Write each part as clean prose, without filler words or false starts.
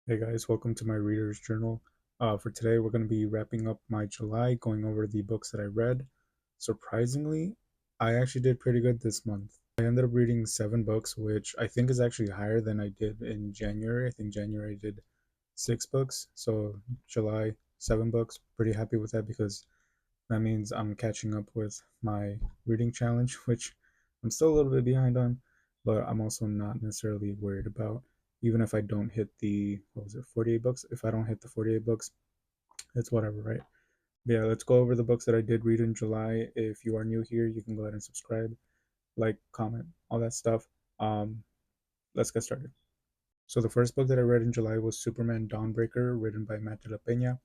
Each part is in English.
Hey guys, welcome to my reader's journal. For today, we're going to be wrapping up my July, going over the books that I read. Surprisingly, I actually did pretty good this month. I ended up reading 7 books, which I think is actually higher than I did in January. I think January I did 6 books, so July, 7 books. Pretty happy with that because that means I'm catching up with my reading challenge, which I'm still a little bit behind on, but I'm also not necessarily worried about. Even if I don't hit the, what was it, 48 books? If I don't hit the 48 books, it's whatever, right? But yeah, let's go over the books that I did read in July. If you are new here, you can go ahead and subscribe, like, comment, all that stuff. Um, let's get started. So the first book that I read in July was Superman Dawnbreaker, written by Matt de la Peña.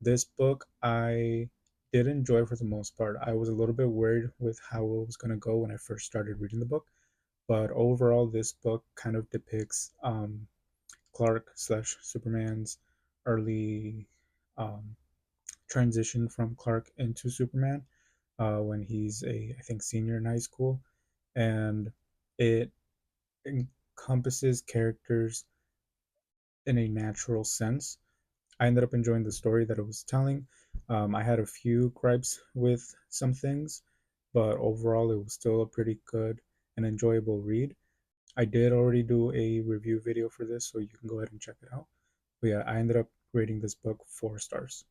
This book I did enjoy for the most part. I was a little bit worried with how it was going to go when I first started reading the book, but overall, this book kind of depicts Clark slash Superman's early um, transition from Clark into Superman when he's I think, senior in high school, and it encompasses characters in a natural sense. I ended up enjoying the story that it was telling. I had a few gripes with some things, but overall, it was still a pretty good and enjoyable read. I did already do a review video for this, so you can go ahead and check it out. But yeah, I ended up rating this book 4 stars.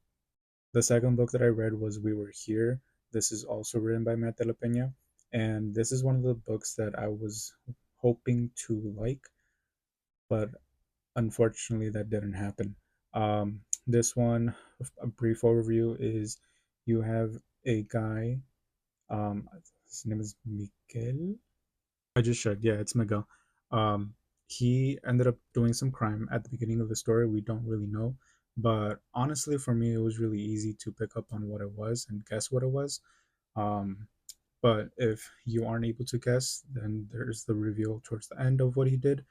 The second book that I read was We Were Here. This is also written by Matt de la Peña, and this is one of the books that I was hoping to like, but unfortunately that didn't happen. This one, a brief overview is you have a guy, his name is Miguel. I just checked. Yeah, it's Miguel. Um, he ended up doing some crime at the beginning of the story. We don't really know, but honestly, for me, it was really easy to pick up on what it was and guess what it was. Um, but if you aren't able to guess, then there's the reveal towards the end of what he did.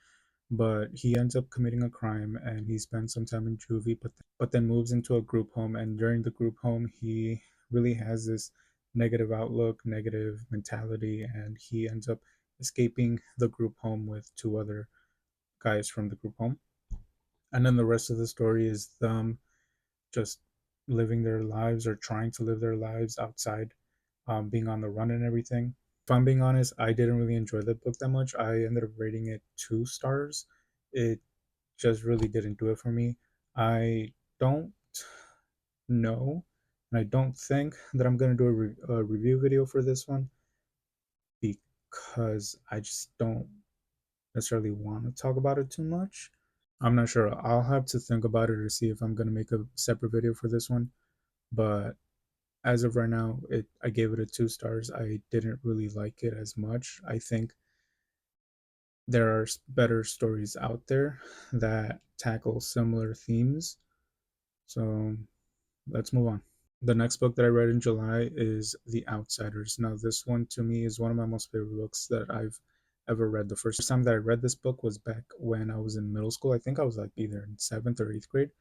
But he ends up committing a crime and he spends some time in juvie, but then moves into a group home. And during the group home, he really has this negative outlook, negative mentality, and he ends up escaping the group home with 2 other guys from the group home. And then the rest of the story is them just living their lives or trying to live their lives outside, being on the run and everything. If I'm being honest, I didn't really enjoy the book that much. I ended up rating it 2 stars. It just really didn't do it for me. I don't know, and I don't think that I'm gonna do a review video for this one because I just don't necessarily want to talk about it too much. I'm not sure. I'll have to think about it to see if I'm gonna make a separate video for this one. But as of right now, I gave it a 2 stars. I didn't really like it as much. I think there are better stories out there that tackle similar themes. So let's move on. The next book that I read in July is The Outsiders. Now, this one to me is one of my most favorite books that I've ever read. The first time that I read this book was back when I was in middle school. I think I was like either in 7th or 8th grade,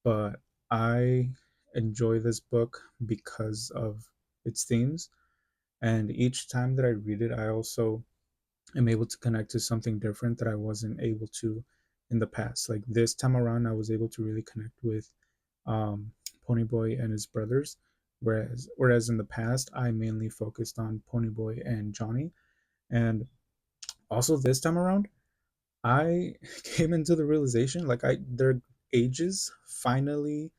but I enjoy this book because of its themes. And each time that I read it, I also am able to connect to something different that I wasn't able to in the past. Like this time around, I was able to really connect with Ponyboy and his brothers, whereas in the past I mainly focused on Ponyboy and Johnny. And also this time around, I came into the realization like I their ages finally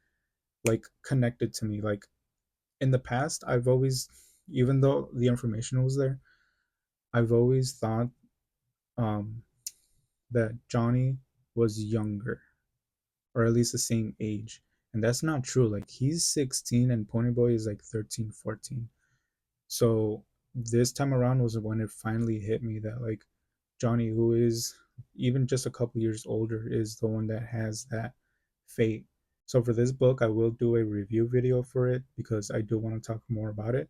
like connected to me. Like in the past, I've always, even though the information was there, I've always thought um that Johnny was younger, or at least the same age. And that's not true. Like he's 16 and Ponyboy is like 13, 14. So this time around was when it finally hit me that like Johnny, who is even just a couple years older, is the one that has that fate. So for this book, I will do a review video for it because I do want to talk more about it.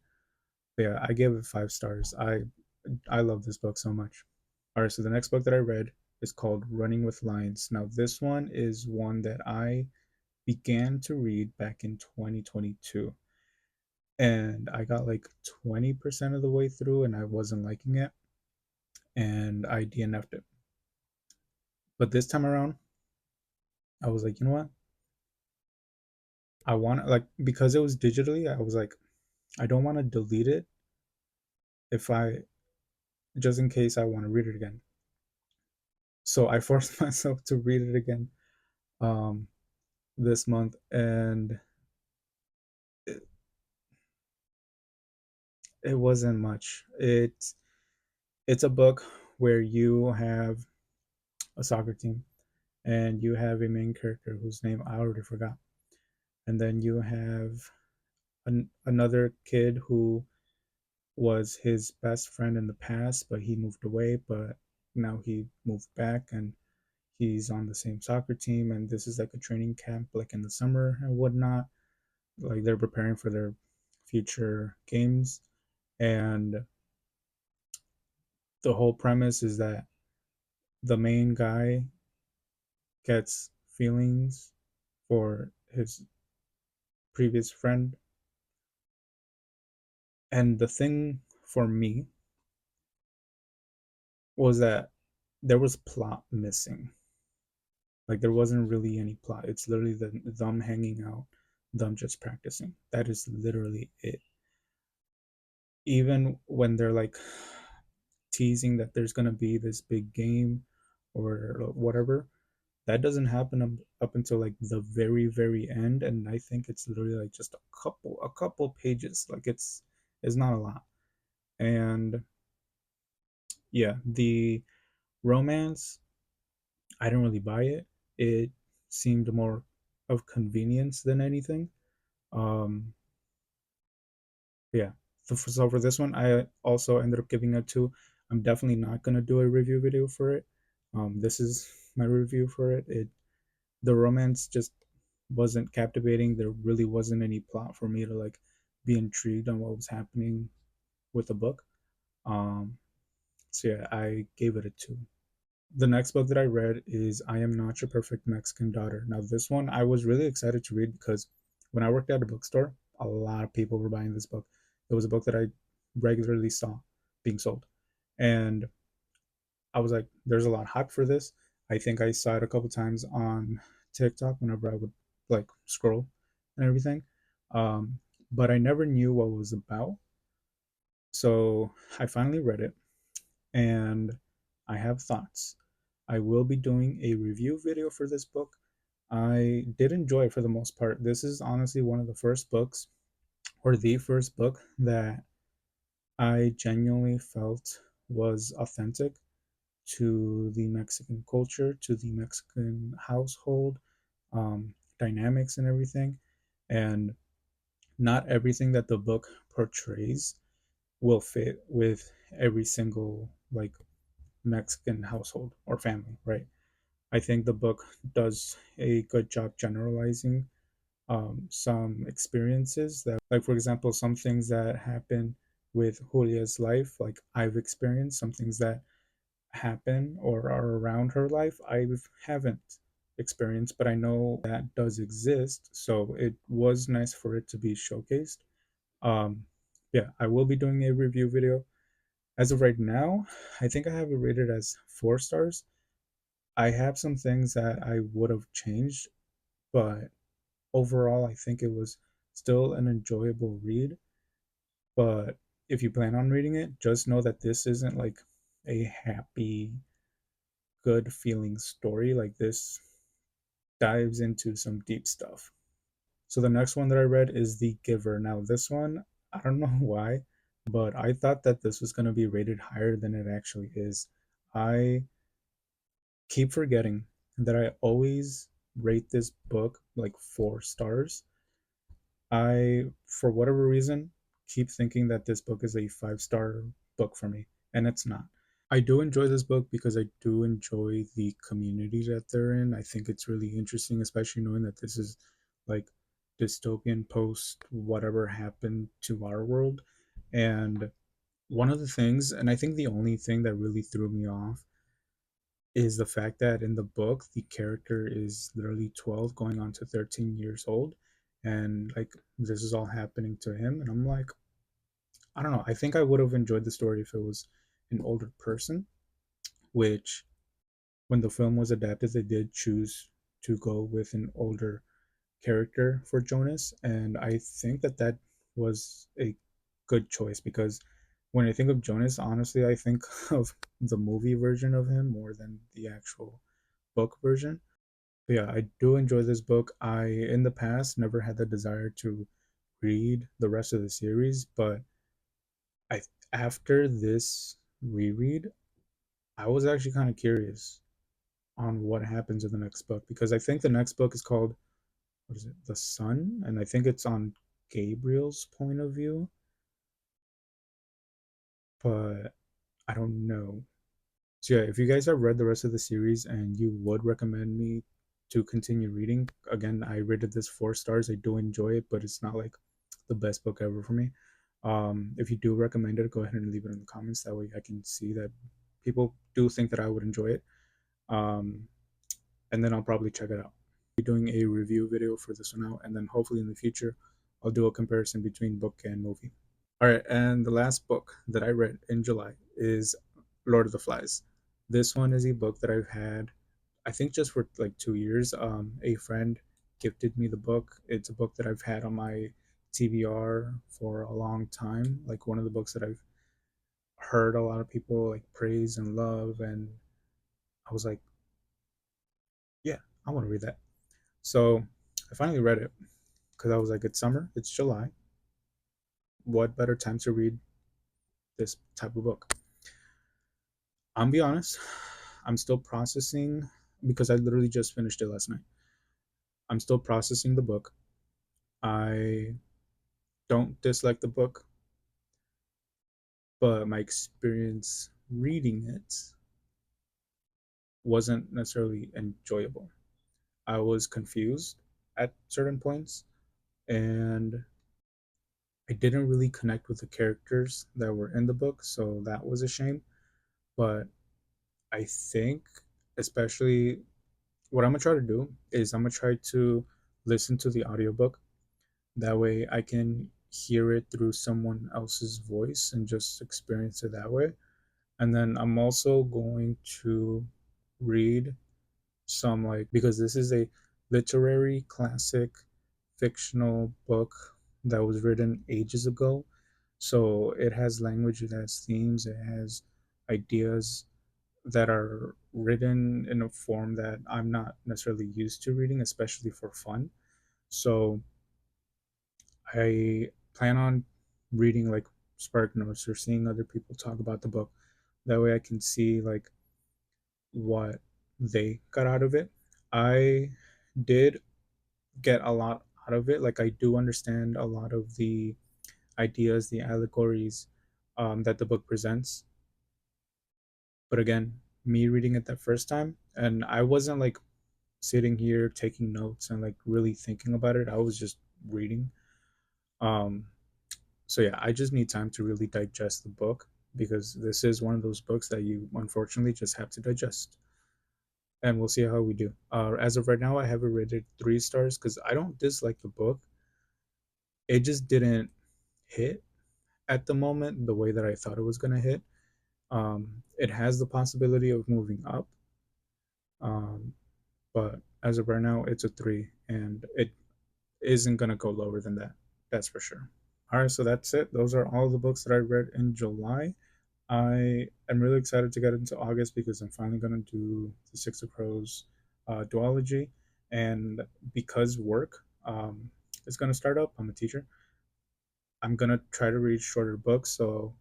But yeah, I gave it 5 stars. I love this book so much. All right, so the next book that I read is called Running with Lions. Now, this one is one that I began to read back in 2022, and I got like 20% of the way through and I wasn't liking it. and I DNF'd it. But this time around, I was like, you know what? I want like because it was digitally, I was like, I don't want to delete it if I just in case I want to read it again. So I forced myself to read it again um this month, and it, it wasn't much. It's a book where you have a soccer team and you have a main character whose name I already forgot. And then you have another kid who was his best friend in the past, but he moved away, but now he moved back and he's on the same soccer team. And this is like a training camp, like in the summer and whatnot. Like they're preparing for their future games. And the whole premise is that the main guy gets feelings for his previous friend. And the thing for me was that there was plot missing. Like there wasn't really any plot. It's literally them hanging out, them just practicing. That is literally it. Even when they're like teasing that there's gonna be this big game or whatever, that doesn't happen up until like the very end, and I think it's literally like just a couple pages. Like it's not a lot. And yeah, the romance, I didn't really buy it. It seemed more of convenience than anything. Um, yeah. So for this one, I also ended up giving it two. I'm definitely not gonna do a review video for it. This is my review for it. The romance just wasn't captivating. There really wasn't any plot for me to like be intrigued on what was happening with the book. Um, so yeah, I gave it a two. The next book that I read is I Am Not Your Perfect Mexican Daughter. Now, this one I was really excited to read because when I worked at a bookstore, a lot of people were buying this book. It was a book that I regularly saw being sold. And I was like, there's a lot of hype for this. I think I saw it a couple times on TikTok whenever I would like scroll and everything. Um, but I never knew what it was about. So I finally read it and I have thoughts. I will be doing a review video for this book. I did enjoy it for the most part. This is honestly one of the first books, or the first book, that I genuinely felt was authentic to the Mexican culture, to the Mexican household, dynamics, and everything. And not everything that the book portrays will fit with every single like Mexican household or family, right? I think the book does a good job generalizing some experiences that, like, for example, some things that happen with Julia's life, like I've experienced, some things that happen or are around her life, I haven't experienced, but I know that does exist. So it was nice for it to be showcased. Um, yeah, I will be doing a review video. As of right now, I think I have it rated as 4 stars. I have some things that I would have changed, but overall, I think it was still an enjoyable read. But if you plan on reading it, just know that this isn't like a happy, good feeling story. Like this dives into some deep stuff. So the next one that I read is The Giver. Now, this one, I don't know why, but I thought that this was going to be rated higher than it actually is. I keep forgetting that I always rate this book like 4 stars. I, for whatever reason, keep thinking that this book is a 5 star book for me, and it's not. I do enjoy this book because I do enjoy the community that they're in. I think it's really interesting, especially knowing that this is like dystopian post whatever happened to our world. And one of the things, and I think the only thing that really threw me off, is the fact that in the book the character is literally 12 going on to 13 years old, and like this is all happening to him. And I'm like, I don't know, I think I would have enjoyed the story if it was an older person. which when the film was adapted, they did choose to go with an older character for Jonas, and I think that that was a good choice because when I think of Jonas, honestly, I think of the movie version of him more than the actual book version. But yeah, I do enjoy this book. I, in the past, never had the desire to read the rest of the series, but I, after this reread, I was actually kind of curious on what happens in the next book because I think the next book is called, what is it, The Sun, and I think it's on Gabriel's point of view, but I don't know. So yeah, if you guys have read the rest of the series and you would recommend me to continue reading, again, I rated this 4 stars. I do enjoy it, but it's not like the best book ever for me. If you do recommend it, go ahead and leave it in the comments. That way I can see that people do think that I would enjoy it. Um, and then I'll probably check it out. Be doing a review video for this one out, and then hopefully in the future, I'll do a comparison between book and movie. All right, and the last book that I read in July is Lord of the Flies. This one is a book that I've had, I think, just for like 2 years. A friend gifted me the book. It's a book that I've had on my TBR for a long time. Like one of the books that I've heard a lot of people like praise and love, and I was like, yeah, I want to read that. So I finally read it because I was like, it's summer, it's July. What better time to read this type of book? I'll be honest, I'm still processing because I literally just finished it last night. I'm still processing the book. I don't dislike the book, but my experience reading it wasn't necessarily enjoyable. I was confused at certain points, and I didn't really connect with the characters that were in the book, so that was a shame. But I think, especially, what I'm gonna try to do is I'm gonna try to listen to the audiobook. That way I can hear it through someone else's voice and just experience it that way. And then I'm also going to read some, like, because this is a literary classic fictional book that was written ages ago. So it has language, it has themes, it has ideas that are written in a form that I'm not necessarily used to reading, especially for fun. So I plan on reading like Spark Notes or seeing other people talk about the book. That way I can see like what they got out of it. I did get a lot out of it. Like I do understand a lot of the ideas, the allegories that the book presents. But again, me reading it that first time, and I wasn't like sitting here taking notes and like really thinking about it. I was just reading. Um, so yeah, I just need time to really digest the book because this is one of those books that you unfortunately just have to digest. And we'll see how we do. As of right now, I have it rated 3 stars because I don't dislike the book. It just didn't hit at the moment the way that I thought it was gonna hit. It has the possibility of moving up, um, but as of right now, it's a 3, and it isn't gonna go lower than that. That's for sure. All right, so that's it. Those are all the books that I read in July. I am really excited to get into August because I'm finally going to do the Six of Crows duology. And because work is going to start up, I'm a teacher. I'm going to try to read shorter books. So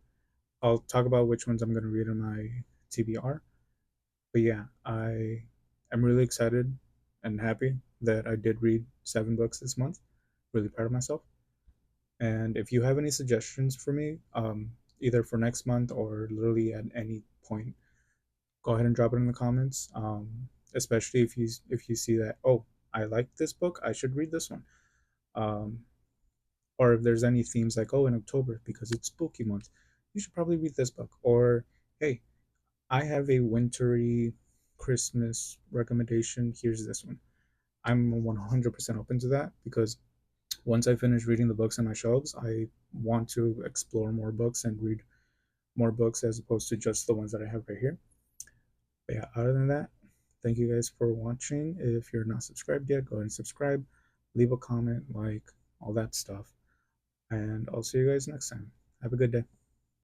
I'll talk about which ones I'm going to read in my TBR. But yeah, I am really excited and happy that I did read 7 books this month. Really proud of myself. And if you have any suggestions for me, either for next month or literally at any point, go ahead and drop it in the comments. Especially if you see that, oh, I like this book, I should read this one. Um, or if there's any themes like, oh, in October because it's spooky month, you should probably read this book. Or hey, I have a wintry Christmas recommendation. Here's this one. I'm 100% open to that because once I finish reading the books on my shelves, I want to explore more books and read more books as opposed to just the ones that I have right here. But yeah, other than that, thank you guys for watching. If you're not subscribed yet, go ahead and subscribe, leave a comment, like all that stuff. And I'll see you guys next time. Have a good day.